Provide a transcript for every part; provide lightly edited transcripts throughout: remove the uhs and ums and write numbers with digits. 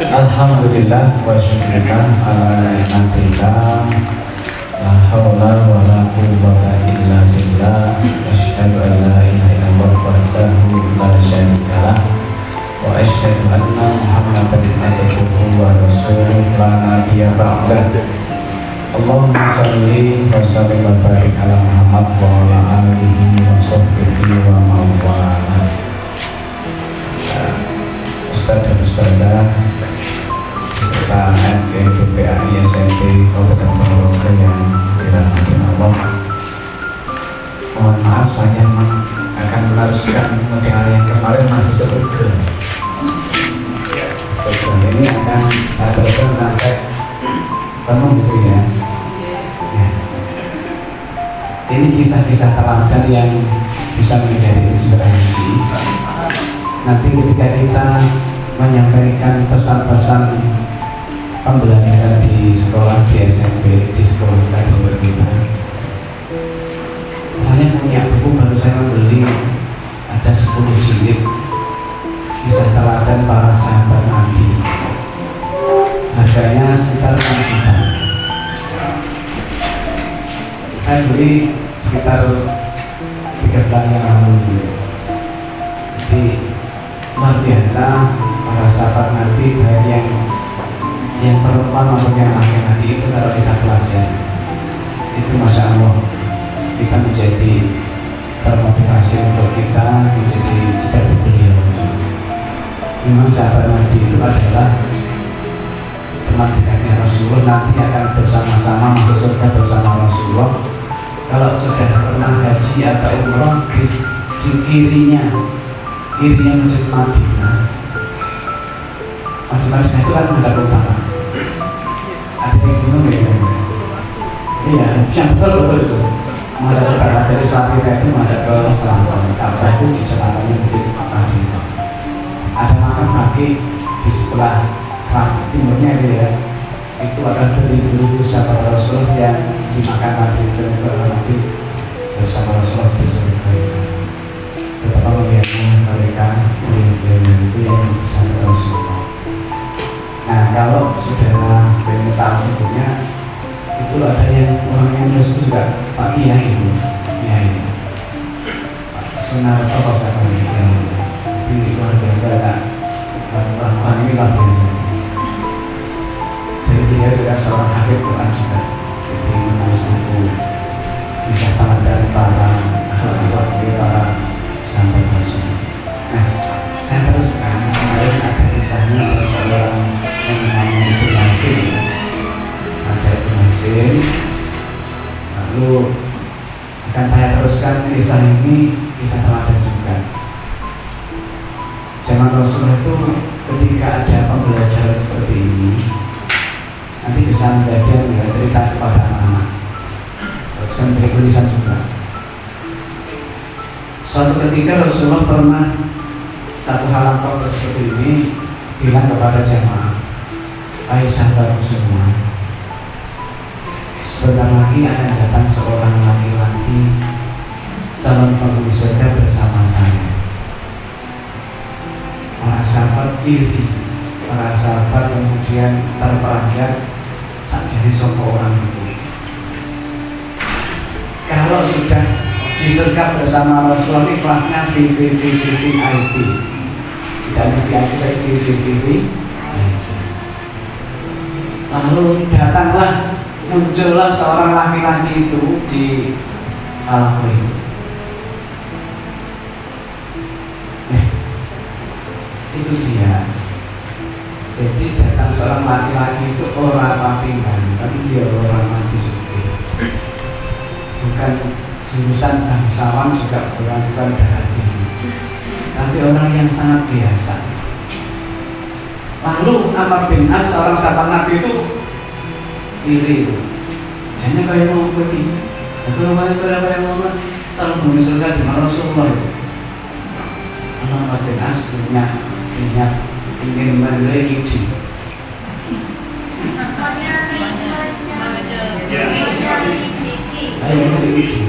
Alhamdulillah wa syukurillah ala ni'matillah. La haula wa la quwwata illa billah. Asyhadu an la ilaha illallah wahdahu la syarika lah. Wa asyhadu anna Muhammadan abduhu wa rasuluh la nabiyya ba'dah. Allahumma shalli wa sallim wa barik ala Muhammad wa ala alihi wa sahbihi wa mawala. Ustaz dan Ustazah serta BPAI SMP Kabupaten Ponorogo yang dirahmati Allah, mohon maaf saya akan meneruskan mutiara yang kemarin masih seperti ini akan saya teruskan sampai penuh gitu ya. Ini kisah-kisah teladan yang bisa menjadi inspirasi nanti ketika kita menyampaikan pesan-pesan pembelajaran di sekolah, di SMP, di sekolah kita. Saya punya buku, baru saya membeli ada 10 jilid kisah teladan para sahabat Nabi. Harganya sekitar 6 juta. Saya beli sekitar 3 bulan yang lalu. Jadi luar biasa para sahabat Nabi, baik yang perempuan maupun yang laki-laki itu kalau kita pelajari itu Masya Allah kita menjadi termotivasi untuk kita menjadi seperti beliau. Memang sahabat Nabi itu adalah teman dekatnya Rasulullah, nanti akan bersama-sama masuk surga bersama Rasulullah. Kalau sudah pernah haji atau umrah di kirinya Masjid Madinah. Masjid Madinah itu kan menghadap utara. Ada yang bingung ya? Iya, yang betul itu menghadap utara. Jadi sholat kita itu menghadap ke selatan. Ka'bah itu di catatannya Masjid Madinah. Ada makam bagi di sebelah selatan timurnya ya. Itu akan beribu-ribu sahabat Rasul yang dimakan Madinah itu nanti bersama Rasulullah di surga di sana. Betapa melihatnya mereka itu yang bersama Rasulullah. Nah, kalau saudara pengen tahu bukunya, itu ada yang orang yang nulis juga Pak Kiai Sunarto Kosakami yang di luar biasa. Orang ini luar biasa. Dari beliau juga seorang hafid Quran juga. Jadi menulis buku kisah teladan para sampai Rasul. Nah, saya teruskan kemarin ada kisahnya seorang yang namanya Ibnu Hazim. Ada Ibnu Hazim. Lalu akan saya teruskan kisah ini, kisah teladan juga. Zaman Rasul itu ketika ada pembelajaran seperti ini, nanti bisa menjadi cerita kepada anak-anak, bisa menjadi tulisan juga. Suatu ketika Rasulullah pernah satu halaqah seperti ini bilang kepada jamaah, "Hai sahabatku semua, sebentar lagi akan datang seorang laki-laki calon penghuni surga bersama saya." Para sahabat iri, para sahabat kemudian terperanjat saat jadi sosok orang itu. Kalau sudah di surga bersama Rasulullah ini kelasnya VIP, tidak VIP tapi VIP. Lalu datanglah, muncullah seorang laki-laki itu di halaqah itu. Itu dia. Jadi datang seorang laki-laki itu orang paling ganteng, dia orang mati suci. Bukan jurusan bangsawan, juga bukan darah tinggi, tapi orang yang sangat biasa. Lalu Amr bin As, seorang sahabat Nabi itu iri. Jangan kayak mau pergi, tapi kayak mau calon penghuni surga di mana Rasulullah itu. Amr bin As punya niat ingin memiliki dia. Ayo memiliki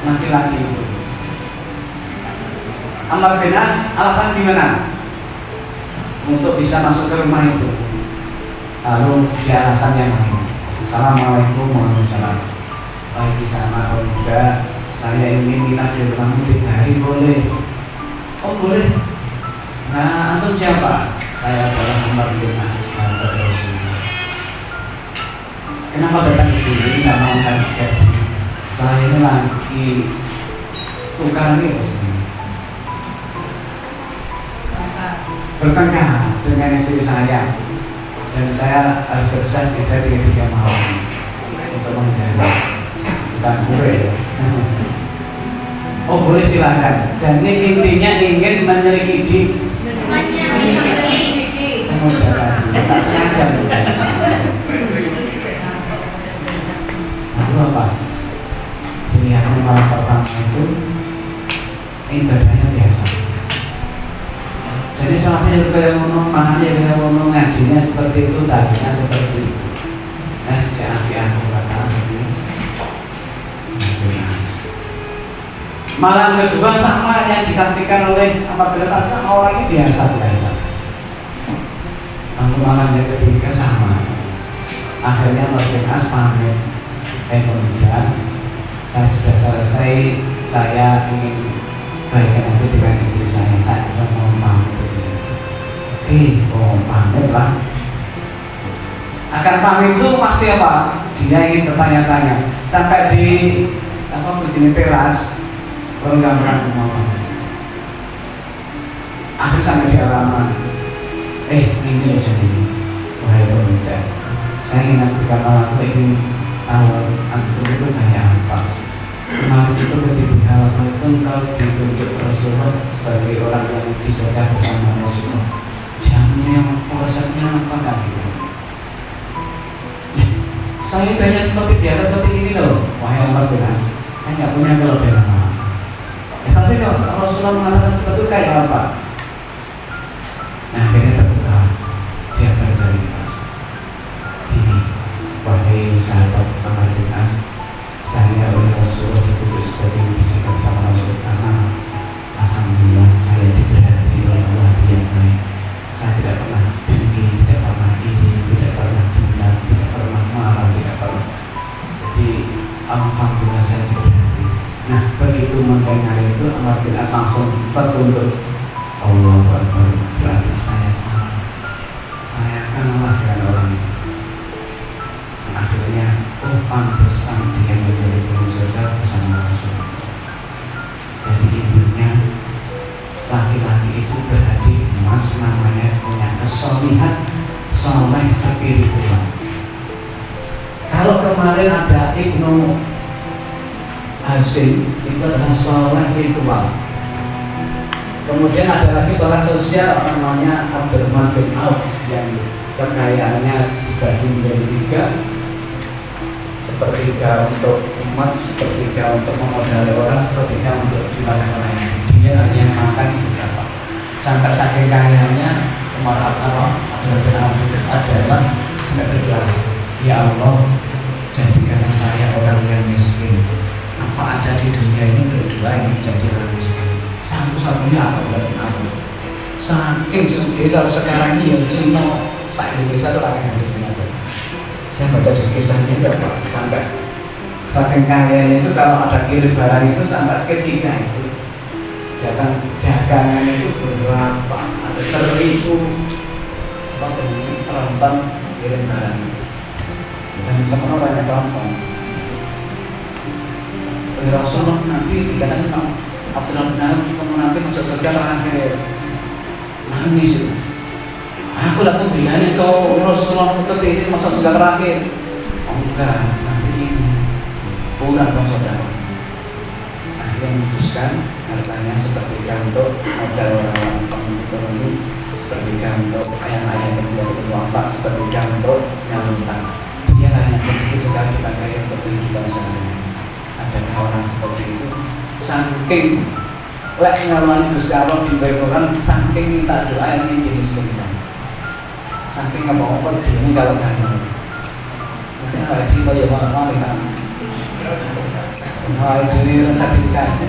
laki-laki itu. Amr bin As alasan gimana untuk bisa masuk ke rumah itu? Lalu dia alasannya lain. Assalamualaikum warahmatullahi wabarakatuh. Pagi sama kalau muda, saya ingin nginap di rumahmu 3 hari boleh? Oh boleh. Nah antum siapa? Saya adalah Amr bin As, sahabat Rasulullah. Kenapa datang ke sini? Tidak mau tiket. Saya ini lagi tukar nih Rasulullah. Bertengkar dengan istri saya dan saya harus berpisah di saya 3 malam untuk menghindari bukan gue. Oh boleh silakan. Jadi intinya ingin menyelidiki. Tak sengaja. Lalu apa? Pilihannya malam pertama itu ibadahnya biasa. Jadi saatnya kayak ngomong, makanya kayak ngomong ngajinya seperti itu, tajuknya seperti itu. Dan si aku kata ini. Malam kedua sama yang disaksikan oleh apabila sama orang ini biasa-biasa. Lalu malam yang ketiga sama. Akhirnya Mas pamit. Kemudian saya sudah selesai. Saya ingin baikkan nanti dengan istri saya. Saya sudah mau pamit. Oke, pamit lah. Akan pamit itu pasti apa? Dia ingin bertanya-tanya. Sampai di jenis teras. Kalau nggak pernah ngomong, akhirnya sampai di halaman. Ini loh sini, wahai pemuda, saya ingin berikan aku ingin tahu antum itu kayak apa. Kemarin itu ketika di halaman itu engkau ditunjuk Rasulullah sebagai orang yang disedekah bersama Rasulullah. Jamnya, prosesnya apa kan gitu? Saya tanya seperti biasa seperti ini loh, wahai Amr bin As, saya nggak punya kalau dalam malam. Tapi kalau Rasulullah mengatakan seperti itu kayak apa? Nah akhirnya terbuka. Dia bercerita, ini wahai sahabat Amr bin As, saya oleh Rasulullah ditulis sebagai disekap sama Rasul karena alhamdulillah saya diberkati oleh Allah yang baik. Saya tidak pernah dengki, tidak pernah iri, tidak pernah dendam, tidak pernah marah, tidak pernah. Jadi alhamdulillah saya diberkati. Nah begitu mendengar itu Amr bin As langsung tertunduk. Allahu Akbar, berarti saya salah. Saya kalah dengan orang itu. Dan akhirnya pantesan dia menjadi pengusaha bersama Rasulullah. Jadi intinya laki-laki itu berarti emas, namanya punya kesolihan soleh spiritual. Kalau kemarin ada Ibnu Hasim itu adalah soleh ritual. Kemudian ada lagi soleh sosial namanya Abdurrahman bin Auf yang kekayaannya dibagi menjadi 3, sepertiga untuk umat, sepertiga untuk memodali orang, sepertiga untuk dimakan orang. Dia hanya makan beberapa. Sampai saking kayanya Umar Abdurrahman bin Auf adalah sampai berdoa, ya Allah jadikanlah saya orang yang miskin. Apa ada di dunia ini berdua ini menjadi orang miskin. Satu-satunya apa bin Auf. Saking sukses sekarang ini yang Cina, saya Indonesia itu lagi nanti binatang. Saya baca di kisahnya ya Pak, sampai saking kayanya itu kalau ada kirim barang itu sampai ketiga itu datang dagangan itu berapa? Ada 1000 apa jenis tronton kirim barang. Misalnya sama banyak tronton. Rasulullah nanti dikatakan Abdurrahman bin Auf kamu nanti masuk surga terakhir. Nangis itu. Aku lah tuh bilangnya kau Rasulullah ini masuk surga terakhir. Oh enggak, nanti ini kurang dong saudara. Akhirnya memutuskan hartanya seperti untuk modal orang-orang ekonomi, seperti untuk ayat-ayat yang tidak bermanfaat, seperti untuk nyalurkan. Dia hanya sedikit sekali dipakai untuk kehidupan sehari-hari. Adakah orang seperti itu? Saking lek ngalami Gusti Allah di Quran, saking minta doa ini jenis kemudian. Saking apa-apa ini kalau kan. Mungkin hal ini kaya mana kan. Hal ini sertifikasi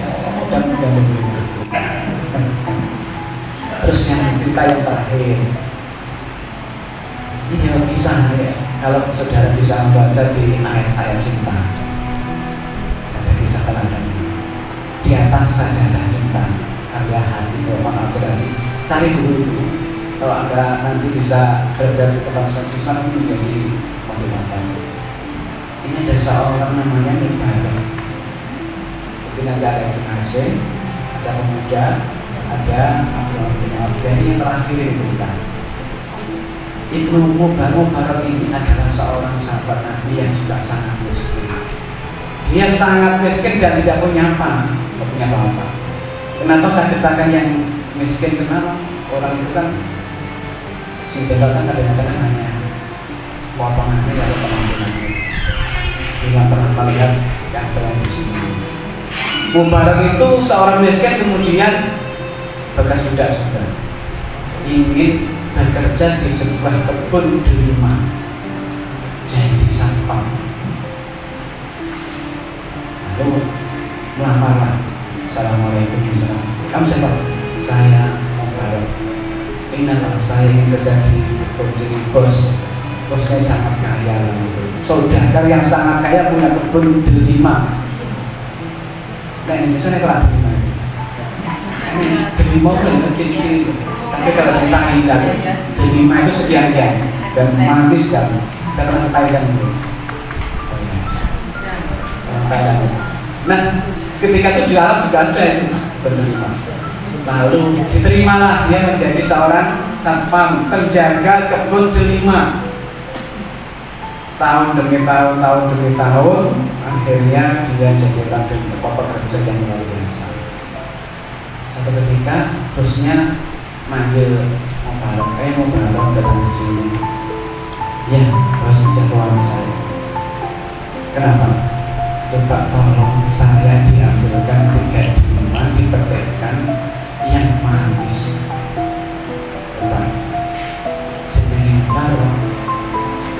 dan begitu. Terus yang cerita yang terakhir, ini kisah ya. Kalau saudara bisa membaca di ayat-ayat cinta, ada kisah teladan di atas sajadah cinta, karya hati Muhammad Al-Sirasi. Cari buku itu. Kalau Anda nanti bisa belajar di tempat siswa itu menjadi motivator. Ini ada seorang namanya Mubarak. Jadi nanti ada Ibn Hasim, ada pemuda, ada Abdullah bin Auf. Dan ini yang terakhir ini cerita. Ibnu Mubarak ini adalah seorang sahabat Nabi yang juga sangat miskin. Dia sangat miskin dan tidak punya apa, tidak punya apa-apa. Kenapa saya katakan yang miskin? Kenapa? Orang itu kan si kan kadang-kadang hanya potongannya lalu penampilannya. Yang pernah melihat yang pernah di sini. Mubarak itu seorang miskin kemudian bekas budak juga ingin bekerja di sebuah kebun delima jadi satpam. Lalu melamarlah. Assalamualaikum warahmatullahi. Kamu siapa? Saya Mubarak. Inilah saya ingin kerja di kebun jadi bosnya sangat kaya. Saudagar yang sangat kaya punya kebun delima. Nah ini biasanya kalau delima ini delima itu ciri-ciri. Tapi kalau tentang indah, delima itu sekian dan manis kan. Saya pernah Thailand dulu. Nah ketika itu di Arab juga ada itu delima. Lalu diterimalah dia menjadi seorang satpam penjaga kebun delima. Tahun demi tahun, akhirnya dia jadi pekerja yang luar biasa. Satu ketika bosnya manggil Mubarak datang ke sini. Ya, bos jadwal saya. Kenapa? Coba tolong saya diambilkan 3 delima dipetikkan yang manis. Coba, sebentar.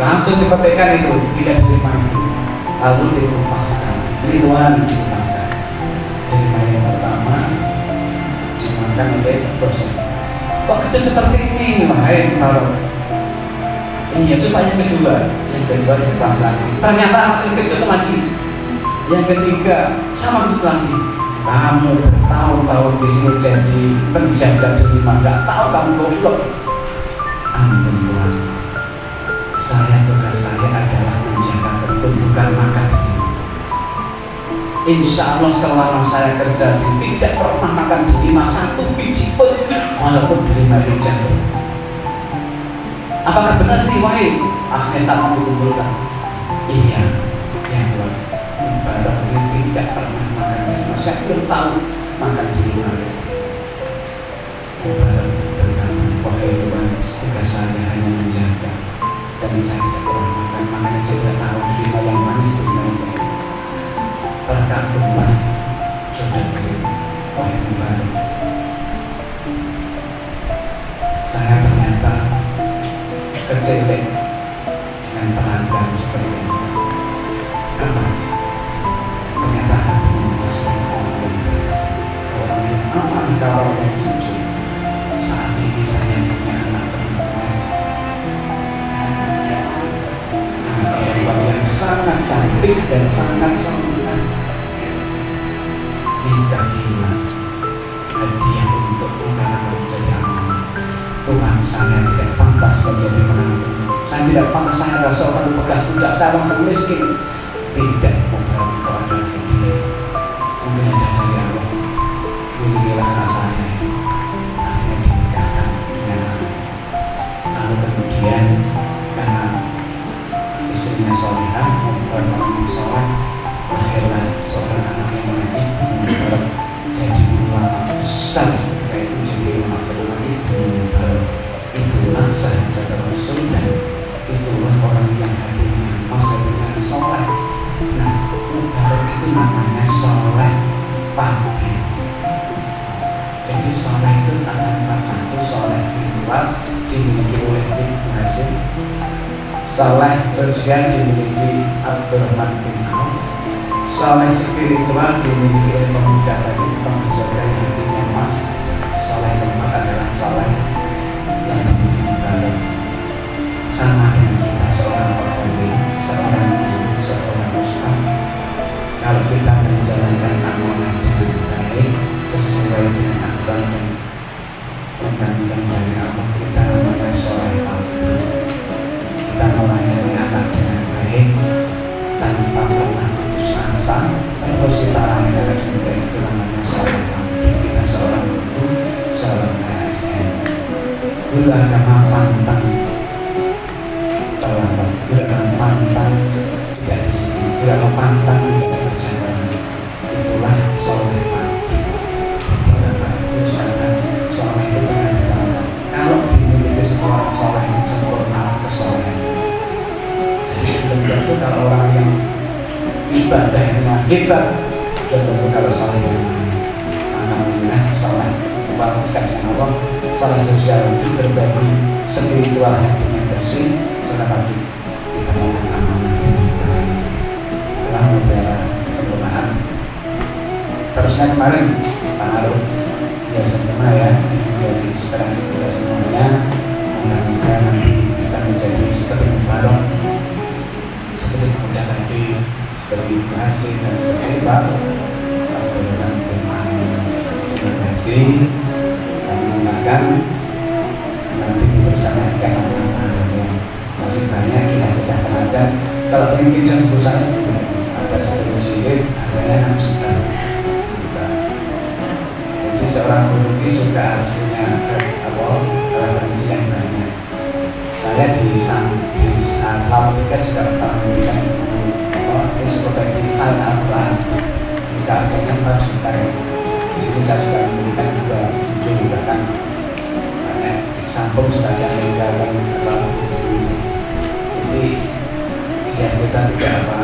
Langsung dipetikkan itu, tidak delima itu. Lalu dikupaskan. Ini Tuhan dikupaskan. Delima yang pertama dimakan oleh bosnya. Kok kecil seperti ini, wahai Mubarak? Iya, coba yang kedua dikupas lagi. Ternyata masih kecil lagi. Yang ketiga sama kecil lagi. Kamu bertahun-tahun di sini jadi penjaga delima, nggak tahu kamu goblok. Ampun Tuhan. Tugas saya adalah menjaga kebun, bukan makan delima. Insya Allah selama saya kerja tidak pernah makan delima 1 biji pun, walaupun delima itu jatuh. Apakah benar nih wahai? Akhirnya saya mengumpulkan. Iya, ya Tuhan. Mubarak ini tidak pernah makan delima. Saya belum tahu makan delima. Mubarak berkata, wahai Tuhan, tugas saya hanya menjaga. Dan saya tidak pernah makan, makanya saya tidak tahu delima yang manis itu gimana. Terkagumlah saudara, wahai Mubarak. Saya ternyata kecewa dengan pelanggan seperti ini. Apa? Ternyata hatinya masih orang yang aman, orang yang jujur. Saat ini saya punya anak perempuan, yang sangat cantik dan sangat sempurna. Mintalah hadiah untuk karena menjadi amanah. Tuhan, saya tidak pantas menjadi menantu. Saya tidak pantas, saya adalah seorang bekas budak, saya langsung miskin. Tidak memberi kepada hadiah. Mungkin ada dari Allah. Inilah rasanya. Akhirnya dinikahkan dengan anak. Lalu kemudian karena istrinya solehah, membuat orang yang soleh, lahirlah seorang anak yang menjadi Mubarak, jadi ulama besar. Ketika itu jadi ulama terkenal Ibnu Mubarak. Itulah sahabat Rasul dan itulah orang yang hatinya masa dengan soleh. Nah, Mubarak itu namanya soleh pabrik. Jadi soleh itu ada 41. Soleh ritual dimiliki oleh Ibnu Hasim, soleh sosial dimiliki Abdurrahman bin Auf, soleh spiritual dimiliki oleh pemuda tadi, pemuda yang hatinya emas, soleh keempat adalah soleh yang demikian baik, sama dengan kita seorang pegawai, seorang guru, seorang ustaz. Kalau kita menjalankan amanah dengan baik sesuai dengan aturan dan undang-undang dari Allah, kita namanya soleh abdi. Kita melayani anak dengan baik tanpa pernah putus asa, terus kita layani dengan baik, itu namanya soleh abdi. Kita seorang guru, seorang ASN. Guru agama pantang terlambat, guru agama pantang tidak disini, guru agama pantang tidak berjalan. Itulah soleh abdi. Bapak Ibu saudara, soleh itu dengan terlambat. Kalau dimiliki seorang soleh yang sempurna kesolehan. Jadi belum tentu kalau orang yang ibadahnya hebat, belum tentu kalau soleh yang alhamdulillah soleh bukan yang Allah, soleh sosial itu berbagi spiritual hatinya bersih, tetapi kita mohon amanah dengan baik. Telah mutiara kesempurnaan. Terusnya kemarin pengaruh ya sempurna ya, menjadi inspirasi kita semuanya. Mudah-mudahan nanti kita menjadi seperti barok, seperti mudah tadi, seperti Ibu Hasin dan seperti Pak Abdurrahman bin Mahmud. Terima kasih. Saya mengatakan nanti dipersanakan anak-anak yang masih banyak kita bisa ada. Kalau ingin jam busanya ada satu jilid, harganya 6 juta. Jadi seorang guru ini juga harus punya referensi yang banyak. Saya di selama tiga juga pernah memberikan ensiklopedia Sains Al-Quran, juga harganya 4 juta. Di sini saya juga memberikan juga judul, bahkan banyak sampul juga saya meninggalkan. Jadi biar kita tidak apa